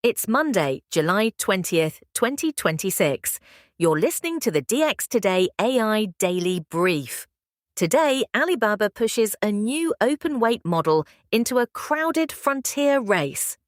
It's Monday, July 20th, 2026. You're listening to the DX Today AI Daily Brief. Today, Alibaba pushes a new open-weight model into a crowded frontier race.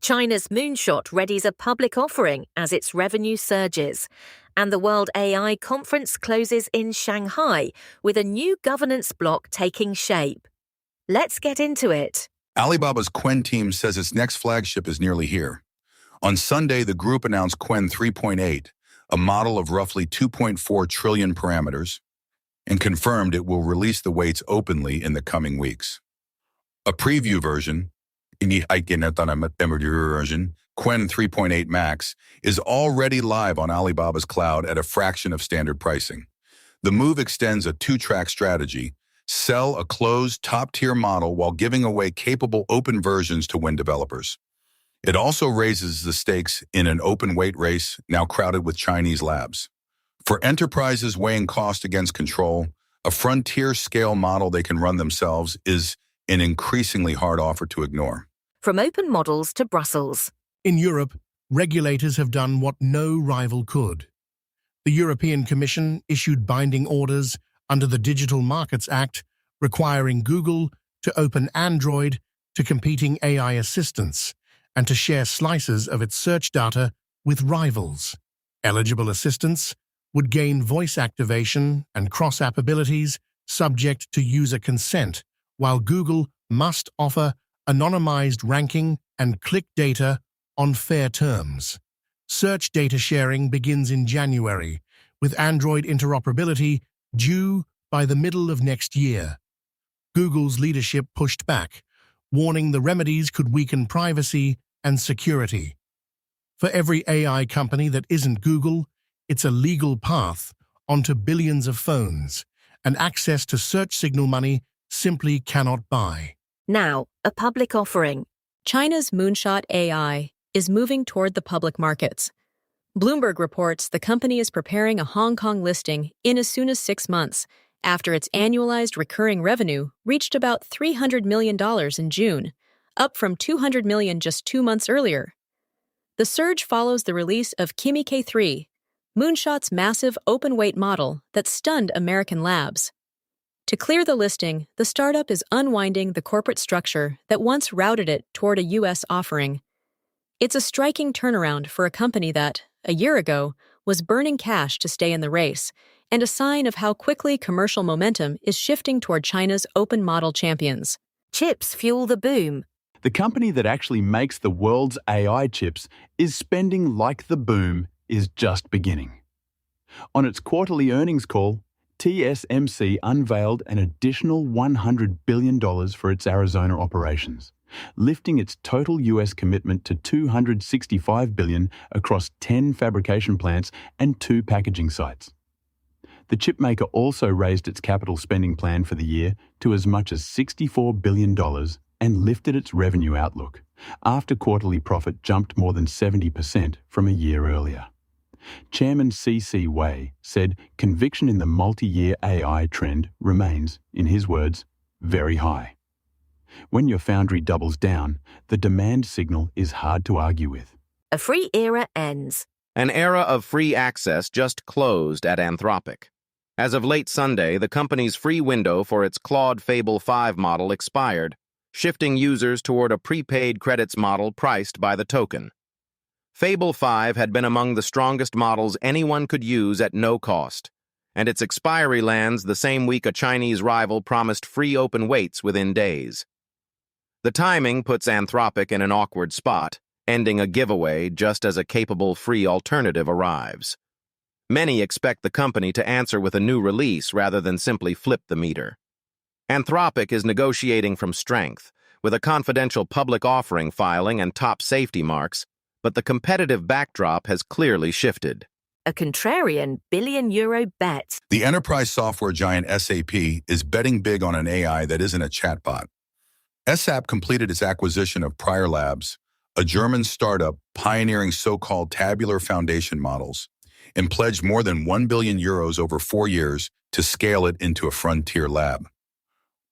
China's Moonshot readies a public offering as its revenue surges. And the World AI Conference closes in Shanghai with a new governance bloc taking shape. Let's get into it. Alibaba's Qwen team says its next flagship is nearly here. On Sunday, the group announced Qwen 3.8, a model of roughly 2.4 trillion parameters, and confirmed it will release the weights openly in the coming weeks. A preview version, Qwen 3.8 Max, is already live on Alibaba's cloud at a fraction of standard pricing. The move extends a two-track strategy: sell a closed top-tier model while giving away capable open versions to win developers. It also raises the stakes in an open-weight race now crowded with Chinese labs. For enterprises weighing cost against control, a frontier-scale model they can run themselves is an increasingly hard offer to ignore. From open models to Brussels. In Europe, regulators have done what no rival could. The European Commission issued binding orders under the Digital Markets Act requiring Google to open Android to competing AI assistants and to share slices of its search data with rivals. Eligible assistants would gain voice activation and cross-app abilities subject to user consent, while Google must offer anonymized ranking and click data on fair terms. Search data sharing begins in January, with Android interoperability due by the middle of next year. Google's leadership pushed back, warning the remedies could weaken privacy and security. For every AI company that isn't Google, it's a legal path onto billions of phones, and access to search signal money simply cannot buy. Now, a public offering. China's Moonshot AI is moving toward the public markets. Bloomberg reports the company is preparing a Hong Kong listing in as soon as 6 months, after its annualized recurring revenue reached about $300 million in June, up from $200 million just 2 months earlier. The surge follows the release of Kimi K3, Moonshot's massive open-weight model that stunned American labs. To clear the listing, the startup is unwinding the corporate structure that once routed it toward a U.S. offering. It's a striking turnaround for a company that, a year ago, was burning cash to stay in the race, and a sign of how quickly commercial momentum is shifting toward China's open model champions. Chips fuel the boom. The company that actually makes the world's AI chips is spending like the boom is just beginning. On its quarterly earnings call, TSMC unveiled an additional $100 billion for its Arizona operations, lifting its total U.S. commitment to $265 billion across 10 fabrication plants and 2 packaging sites. The chipmaker also raised its capital spending plan for the year to as much as $64 billion and lifted its revenue outlook, after quarterly profit jumped more than 70% from a year earlier. Chairman C.C. Wei said conviction in the multi-year AI trend remains, in his words, very high. When your foundry doubles down, the demand signal is hard to argue with. A free era ends. An era of free access just closed at Anthropic. As of late Sunday, the company's free window for its Claude Fable 5 model expired, shifting users toward a prepaid credits model priced by the token. Fable 5 had been among the strongest models anyone could use at no cost, and its expiry lands the same week a Chinese rival promised free open weights within days. The timing puts Anthropic in an awkward spot, ending a giveaway just as a capable free alternative arrives. Many expect the company to answer with a new release rather than simply flip the meter. Anthropic is negotiating from strength, with a confidential public offering filing and top safety marks, but the competitive backdrop has clearly shifted. A contrarian billion-euro bet. The enterprise software giant SAP is betting big on an AI that isn't a chatbot. SAP completed its acquisition of Prior Labs, a German startup pioneering so-called tabular foundation models, and pledged more than 1 billion euros over 4 years to scale it into a frontier lab.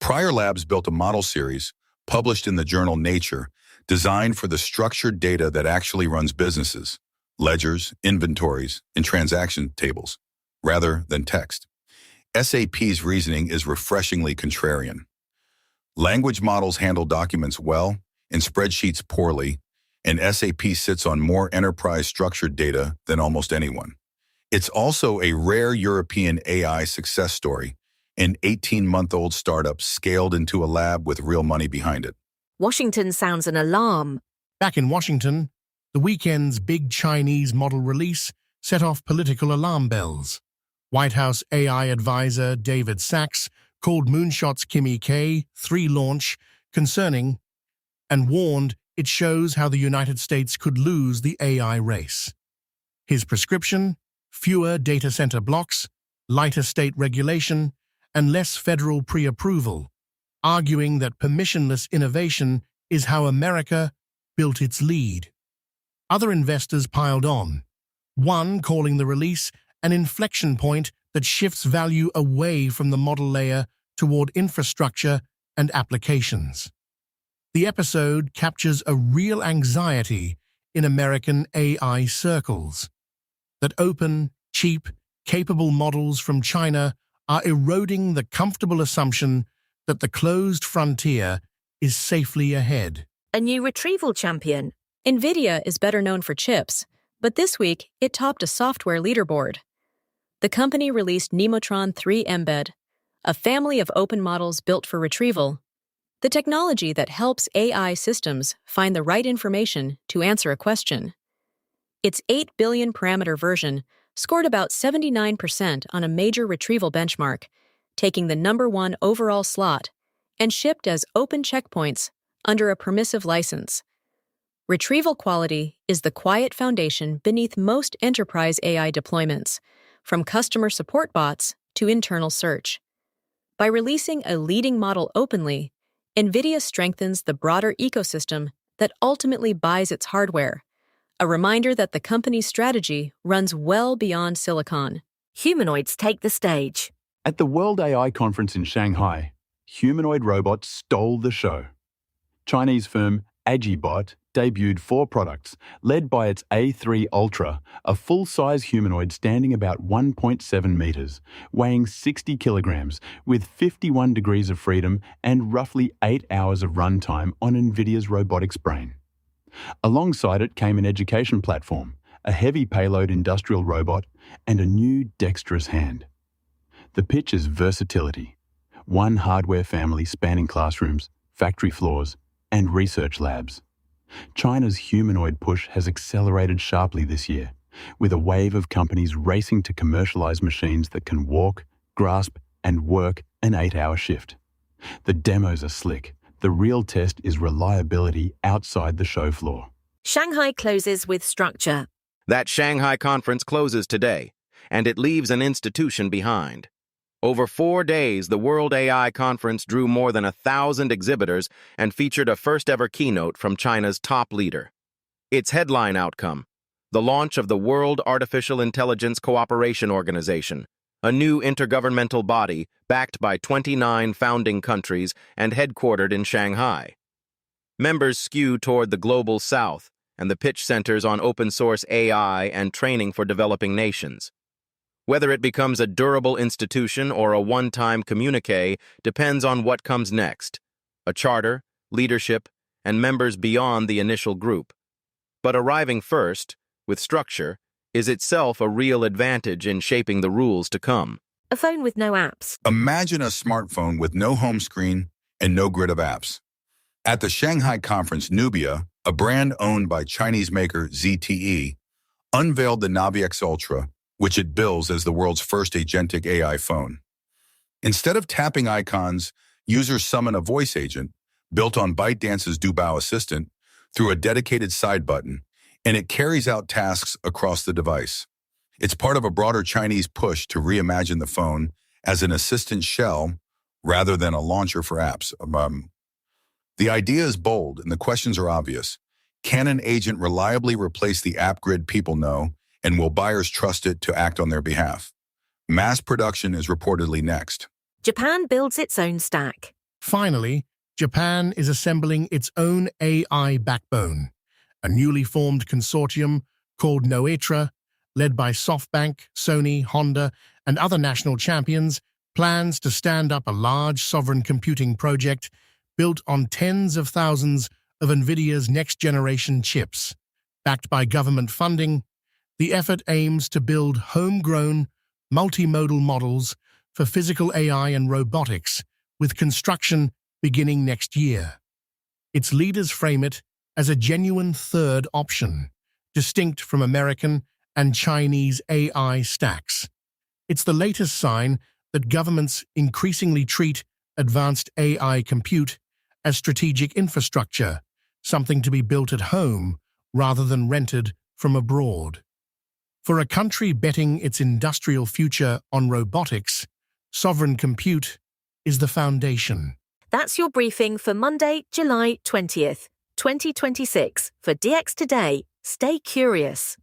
Prior Labs built a model series, published in the journal Nature, designed for the structured data that actually runs businesses, ledgers, inventories, and transaction tables, rather than text. SAP's reasoning is refreshingly contrarian. Language models handle documents well and spreadsheets poorly, and SAP sits on more enterprise structured data than almost anyone. It's also a rare European AI success story, an 18-month-old startup scaled into a lab with real money behind it. Washington sounds an alarm. Back in Washington, the weekend's big Chinese model release set off political alarm bells. White House AI advisor David Sachs called Moonshot's Kimi K3 launch concerning and warned it shows how the United States could lose the AI race. His prescription: fewer data center blocks, lighter state regulation, and less federal pre-approval, arguing that permissionless innovation is how America built its lead. Other investors piled on, one calling the release an inflection point that shifts value away from the model layer toward infrastructure and applications. The episode captures a real anxiety in American AI circles, that open, cheap, capable models from China are eroding the comfortable assumption that the closed frontier is safely ahead. A new retrieval champion. Nvidia is better known for chips, but this week it topped a software leaderboard. The company released Nemotron 3 Embed, a family of open models built for retrieval, the technology that helps AI systems find the right information to answer a question. Its 8 billion parameter version scored about 79% on a major retrieval benchmark, taking the #1 overall slot, and shipped as open checkpoints under a permissive license. Retrieval quality is the quiet foundation beneath most enterprise AI deployments, from customer support bots to internal search. By releasing a leading model openly, Nvidia strengthens the broader ecosystem that ultimately buys its hardware, a reminder that the company's strategy runs well beyond silicon. Humanoids take the stage. At the World AI Conference in Shanghai, humanoid robots stole the show. Chinese firm AGIBOT debuted 4 products, led by its A3 Ultra, a full-size humanoid standing about 1.7 meters, weighing 60 kilograms, with 51 degrees of freedom and roughly 8 hours of runtime on Nvidia's robotics brain. Alongside it came an education platform, a heavy payload industrial robot, and a new dexterous hand. The pitch is versatility. One hardware family spanning classrooms, factory floors, and research labs. China's humanoid push has accelerated sharply this year, with a wave of companies racing to commercialize machines that can walk, grasp, and work an 8-hour shift. The demos are slick. The real test is reliability outside the show floor. Shanghai closes with structure. That Shanghai conference closes today, and it leaves an institution behind. Over 4 days, the World AI Conference drew more than 1,000 exhibitors and featured a first-ever keynote from China's top leader. Its headline outcome: the launch of the World Artificial Intelligence Cooperation Organization, a new intergovernmental body backed by 29 founding countries and headquartered in Shanghai. Members skew toward the global south, and the pitch centers on open-source AI and training for developing nations. Whether it becomes a durable institution or a one-time communique depends on what comes next: a charter, leadership, and members beyond the initial group. But arriving first, with structure, is itself a real advantage in shaping the rules to come. A phone with no apps. Imagine a smartphone with no home screen and no grid of apps. At the Shanghai conference, Nubia, a brand owned by Chinese maker ZTE, unveiled the Nubia X Ultra, which it bills as the world's first agentic AI phone. Instead of tapping icons, users summon a voice agent, built on ByteDance's Dubao assistant, through a dedicated side button, and it carries out tasks across the device. It's part of a broader Chinese push to reimagine the phone as an assistant shell rather than a launcher for apps. The idea is bold, and the questions are obvious. Can an agent reliably replace the app grid people know, and will buyers trust it to act on their behalf? Mass production is reportedly next. Japan builds its own stack. Finally, Japan is assembling its own AI backbone. A newly formed consortium called Noetra, led by SoftBank, Sony, Honda, and other national champions, plans to stand up a large sovereign computing project built on tens of thousands of Nvidia's next-generation chips. Backed by government funding, the effort aims to build homegrown, multimodal models for physical AI and robotics, with construction beginning next year. Its leaders frame it as a genuine third option, distinct from American and Chinese AI stacks. It's the latest sign that governments increasingly treat advanced AI compute as strategic infrastructure, something to be built at home rather than rented from abroad. For a country betting its industrial future on robotics, sovereign compute is the foundation. That's your briefing for Monday, July 20th, 2026. For DX Today, stay curious.